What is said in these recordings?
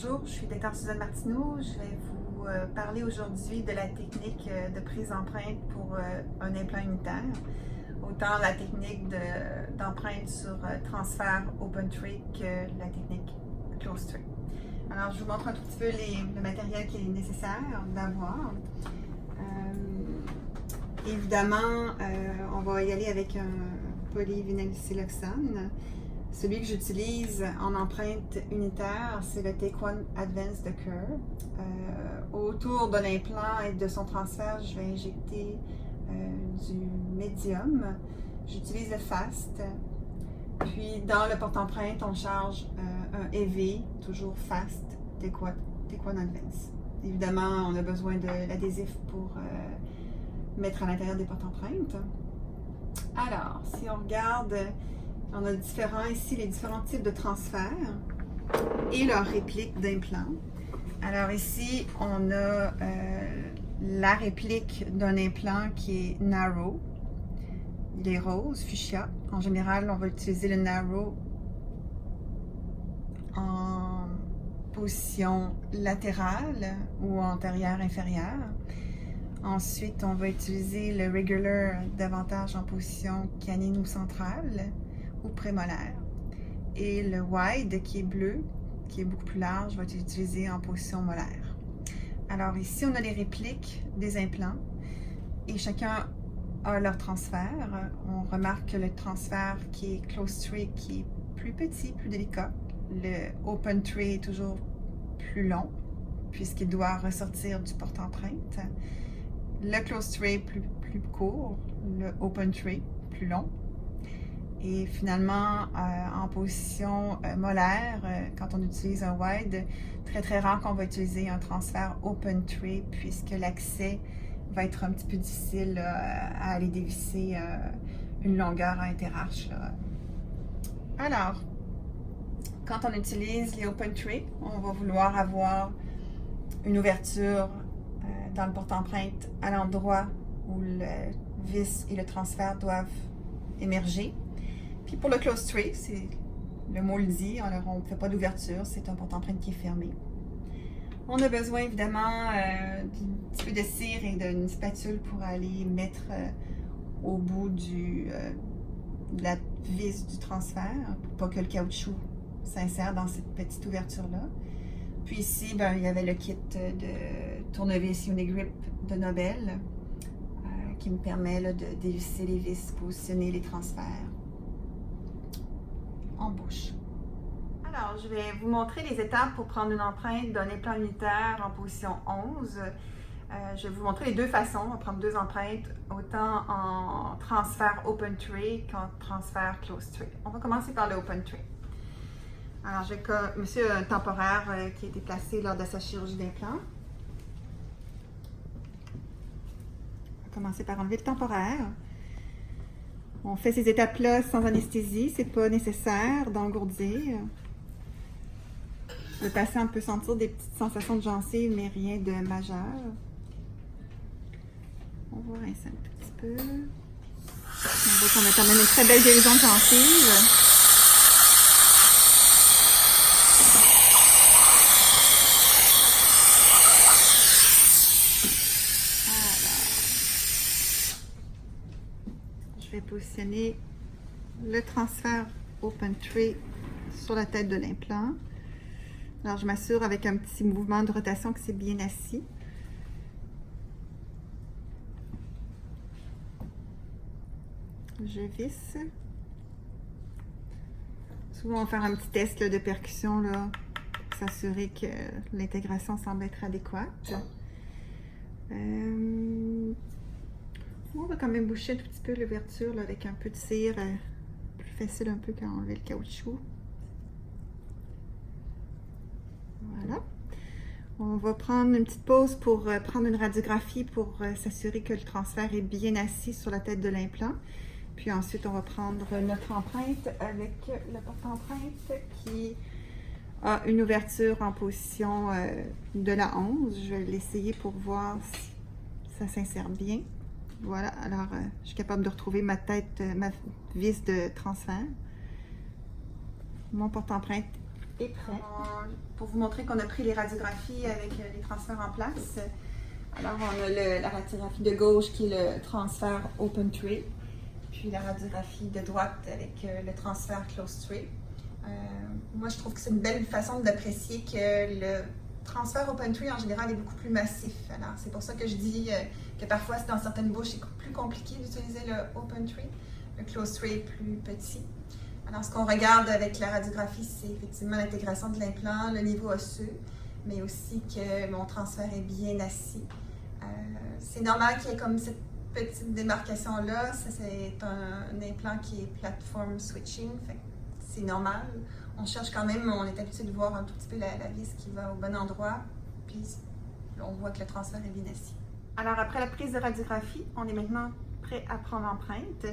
Bonjour, je suis Dr Suzanne Martineau. Je vais vous parler aujourd'hui de la technique de prise d'empreinte pour un implant unitaire. Autant la technique d'empreinte sur transfert open tray que la technique close tray. Alors, je vous montre un tout petit peu le matériel qui est nécessaire d'avoir. Évidemment, on va y aller avec un polyvinylsiloxane. Celui que j'utilise en empreinte unitaire, c'est le Take One Advance de Kerr. Autour de l'implant et de son transfert, je vais injecter du médium. J'utilise le Fast. Puis dans le porte-empreinte, on charge un EV, toujours Fast, Take One Advance. Évidemment, on a besoin de l'adhésif pour mettre à l'intérieur des porte-empreintes. Alors, si on regarde, on a ici les différents types de transferts et leurs répliques d'implants. Alors ici, on a la réplique d'un implant qui est narrow. Il est rose, fuchsia. En général, on va utiliser le narrow en position latérale ou antérieure inférieure. Ensuite, on va utiliser le regular davantage en position canine ou centrale ou prémolaire. Et le wide qui est bleu, qui est beaucoup plus large, va être utilisé en position molaire. Alors ici, on a les répliques des implants et chacun a leur transfert. On remarque que le transfert qui est close tray qui est plus petit, plus délicat. Le open tray est toujours plus long puisqu'il doit ressortir du porte-empreinte. Le close tray plus court, le open tray plus long. Et finalement, en position molaire, quand on utilise un wide, très rare qu'on va utiliser un transfert open tray puisque l'accès va être un petit peu difficile à aller dévisser une longueur interarche. Alors, quand on utilise les open tray, on va vouloir avoir une ouverture dans le porte-empreinte à l'endroit où le vis et le transfert doivent émerger. Puis pour le close tray, c'est le mot le dit, on ne fait pas d'ouverture, c'est un porte-empreinte qui est fermé. On a besoin évidemment d'un petit peu de cire et d'une spatule pour aller mettre au bout de la vis du transfert, pour pas que le caoutchouc s'insère dans cette petite ouverture-là. Puis ici, il y avait le kit de tournevis Unigrip de Nobel qui me permet de dévisser les vis, positionner les transferts en bouche. Alors, je vais vous montrer les étapes pour prendre une empreinte d'un implant unitaire en position 11. Je vais vous montrer les deux façons. On va prendre deux empreintes, autant en transfert open tray qu'en transfert close tray. On va commencer par le open tray. Alors, j'ai monsieur un temporaire qui a été placé lors de sa chirurgie d'implant. On va commencer par enlever le temporaire. On fait ces étapes-là sans anesthésie, c'est pas nécessaire d'engourdir. Le patient peut sentir des petites sensations de gencive, mais rien de majeur. On va rincer un tout petit peu. On voit qu'on a quand même une très belle guérison de gencive. Je vais positionner le transfert open tray sur la tête de l'implant. Alors, je m'assure avec un petit mouvement de rotation que c'est bien assis. Je visse. Souvent, on va faire un petit test de percussion pour s'assurer que l'intégration semble être adéquate. On va quand même boucher un tout petit peu l'ouverture avec un peu de cire, plus facile un peu qu'à enlever le caoutchouc. Voilà. On va prendre une petite pause pour prendre une radiographie pour s'assurer que le transfert est bien assis sur la tête de l'implant. Puis ensuite, on va prendre notre empreinte avec le porte-empreinte qui a une ouverture en position de la 11. Je vais l'essayer pour voir si ça s'insère bien. Voilà, alors je suis capable de retrouver ma tête, ma vis de transfert. Mon porte-empreinte est prêt. Pour vous montrer qu'on a pris les radiographies avec les transferts en place. Alors, on a la radiographie de gauche qui est le transfert open tray, puis la radiographie de droite avec le transfert closed tray. Moi, je trouve que c'est une belle façon d'apprécier que le transfert open tray en général est beaucoup plus massif. Alors, c'est pour ça que je dis que parfois, dans certaines bouches, c'est plus compliqué d'utiliser le open tray. Le closed tray est plus petit. Alors, ce qu'on regarde avec la radiographie, c'est effectivement l'intégration de l'implant, le niveau osseux, mais aussi que mon transfert est bien assis. C'est normal qu'il y ait comme cette petite démarcation-là. Ça, c'est un implant qui est platform switching. C'est normal. On cherche quand même, on est habitué de voir un tout petit peu la vis qui va au bon endroit. Puis, on voit que le transfert est bien assis. Alors, après la prise de radiographie, on est maintenant prêt à prendre l'empreinte.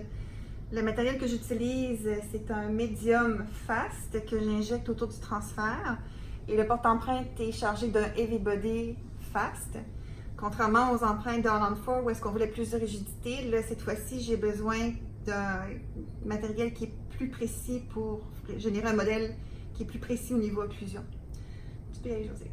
Le matériel que j'utilise, c'est un médium fast que j'injecte autour du transfert. Et le porte-empreinte est chargé d'un heavy body fast. Contrairement aux empreintes de Holland-4 où est-ce qu'on voulait plus de rigidité, là, cette fois-ci, j'ai besoin d'un matériel qui est plus précis pour générer un modèle qui est plus précis au niveau occlusion. Tu peux y aller, José.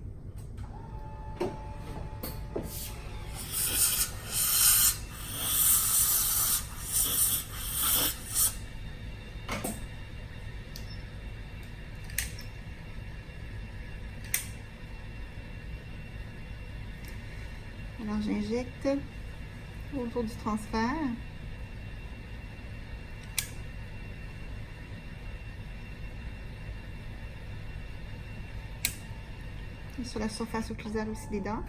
Alors, j'injecte autour du transfert. Et sur la surface occlusale aussi des dents.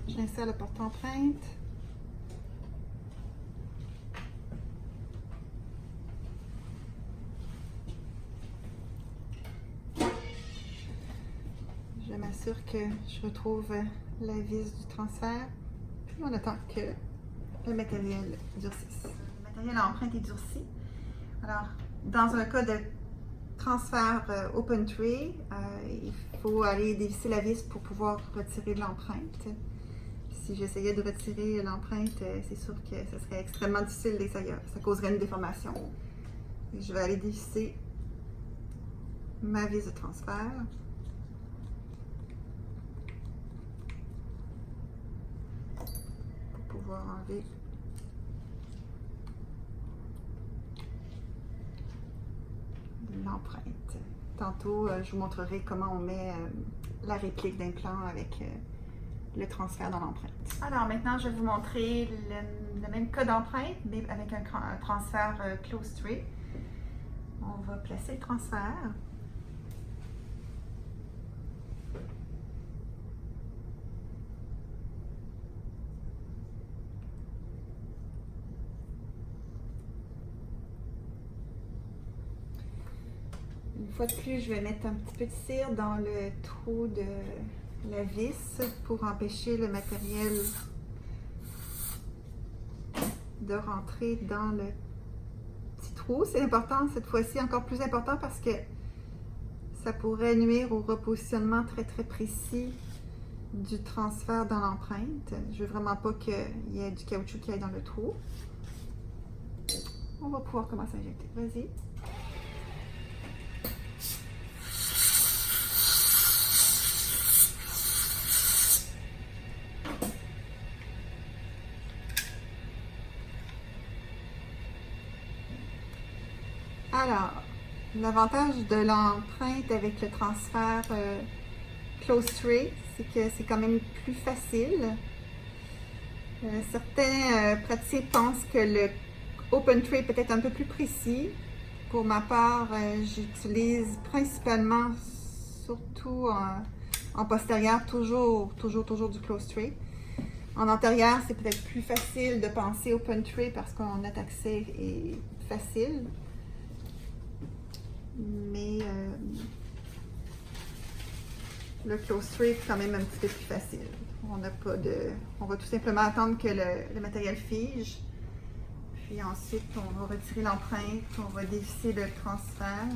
J'insère le porte-empreinte. Je m'assure que je retrouve la vis du transfert. Puis on attend que le matériel durcisse. Le matériel à empreinte est durci. Alors, dans un cas de transfert open tray, il faut aller dévisser la vis pour pouvoir retirer l'empreinte. Si j'essayais de retirer l'empreinte, c'est sûr que ce serait extrêmement difficile et ça causerait une déformation. Et je vais aller dévisser ma vis de transfert. Pour pouvoir enlever l'empreinte. Tantôt, je vous montrerai comment on met la réplique d'implant avec le transfert dans l'empreinte. Alors maintenant, je vais vous montrer le même cas d'empreinte, mais avec un transfert closed tray. On va placer le transfert. Une fois de plus, je vais mettre un petit peu de cire dans le trou de la vis pour empêcher le matériel de rentrer dans le petit trou. C'est important cette fois-ci, encore plus important parce que ça pourrait nuire au repositionnement très très précis du transfert dans l'empreinte. Je veux vraiment pas qu'il y ait du caoutchouc qui aille dans le trou. On va pouvoir commencer à injecter. Vas-y. Alors, l'avantage de l'empreinte avec le transfert closed tray, c'est que c'est quand même plus facile. Certains praticiens pensent que le open tray peut être un peu plus précis. Pour ma part, j'utilise principalement, surtout en postérieur, toujours du closed tray. En antérieur, c'est peut-être plus facile de penser open tray parce que notre accès est facile. Mais le closed tray est quand même un petit peu plus facile. On va tout simplement attendre que le matériel fige. Puis ensuite, on va retirer l'empreinte, on va dévisser le transfert.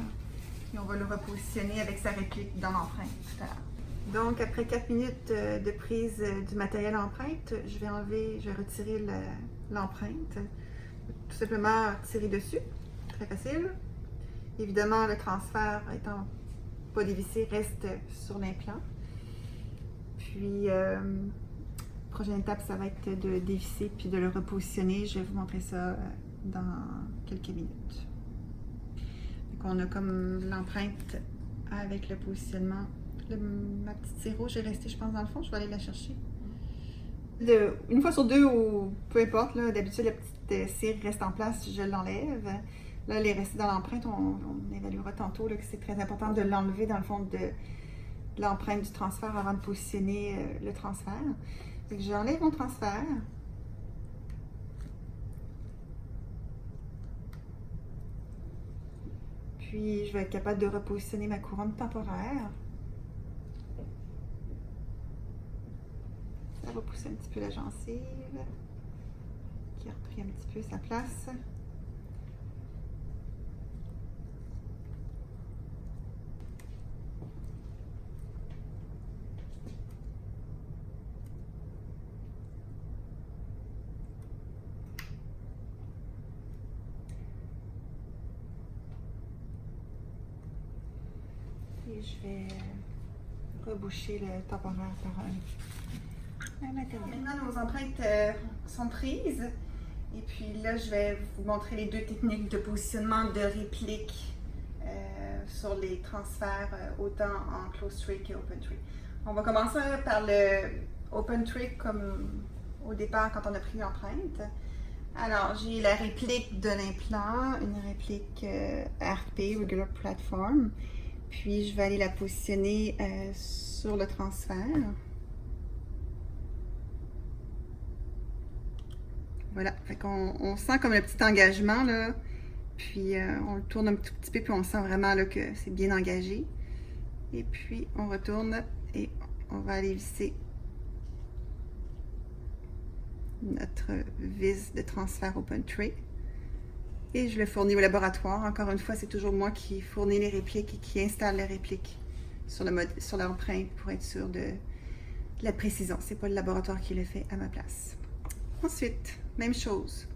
Et on va le repositionner avec sa réplique dans l'empreinte tout à l'heure. Donc, après 4 minutes de prise du matériel empreinte, je vais retirer l'empreinte. Tout simplement tirer dessus, très facile. Évidemment, le transfert étant pas dévissé reste sur l'implant. Puis, prochaine étape, ça va être de dévisser puis de le repositionner. Je vais vous montrer ça dans quelques minutes. Donc, on a comme l'empreinte avec le positionnement. Ma petite cire rouge est restée, je pense, dans le fond. Je vais aller la chercher. Une fois sur deux, ou peu importe, d'habitude, la petite cire reste en place, je l'enlève. Là, elle est restée dans l'empreinte. On évaluera tantôt là, que c'est très important de l'enlever dans le fond de l'empreinte du transfert avant de positionner le transfert. Donc, j'enlève mon transfert. Puis, je vais être capable de repositionner ma couronne temporaire. Ça va pousser un petit peu la gencive, qui a repris un petit peu sa place. Et je vais reboucher le temporaire par un matériel. Maintenant, nos empreintes sont prises. Et puis là, je vais vous montrer les deux techniques de positionnement de réplique sur les transferts, autant en close tray qu'open tray. On va commencer par le open tray comme au départ quand on a pris l'empreinte. Alors, j'ai la réplique de l'implant, une réplique RP, Regular Platform. Puis, je vais aller la positionner sur le transfert. Voilà, fait qu'on sent comme le petit engagement, là. Puis, on le tourne un tout petit peu, puis on sent vraiment là, que c'est bien engagé. Et puis, on retourne et on va aller visser notre vis de transfert open tray. Et je le fournis au laboratoire. Encore une fois, c'est toujours moi qui fournis les répliques et qui installe les répliques sur l'empreinte pour être sûr de la précision. C'est pas le laboratoire qui le fait à ma place. Ensuite, même chose.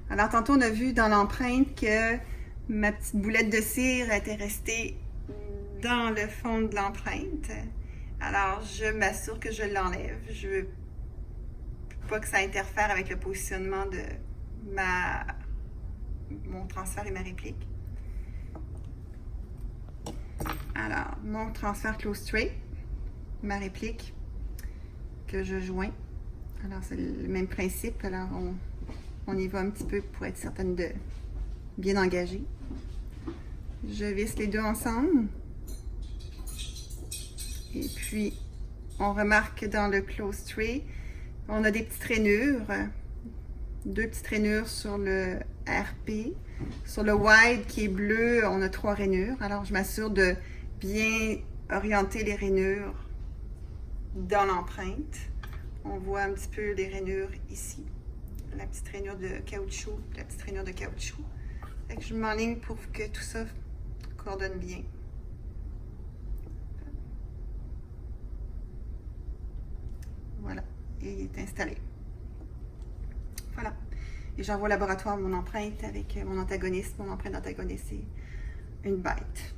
Alors, tantôt, on a vu dans l'empreinte que ma petite boulette de cire était restée dans le fond de l'empreinte. Alors, je m'assure que je l'enlève. Je veux pas que ça interfère avec le positionnement de mon transfert et ma réplique. Alors, mon transfert close tray, ma réplique que je joins. Alors, c'est le même principe. Alors, on y va un petit peu pour être certaine de bien engager. Je visse les deux ensemble. Et puis, on remarque que dans le close tray, on a des petites rainures. Deux petites rainures sur le RP. Sur le wide qui est bleu, on a 3 rainures. Alors, je m'assure de bien orienter les rainures dans l'empreinte. On voit un petit peu les rainures ici. La petite rainure de caoutchouc, la petite rainure de caoutchouc. Fait que je m'enligne pour que tout ça coordonne bien. Voilà, et il est installé. Voilà. Et j'envoie au laboratoire mon empreinte avec mon antagoniste, mon empreinte d'antagoniste et une bête.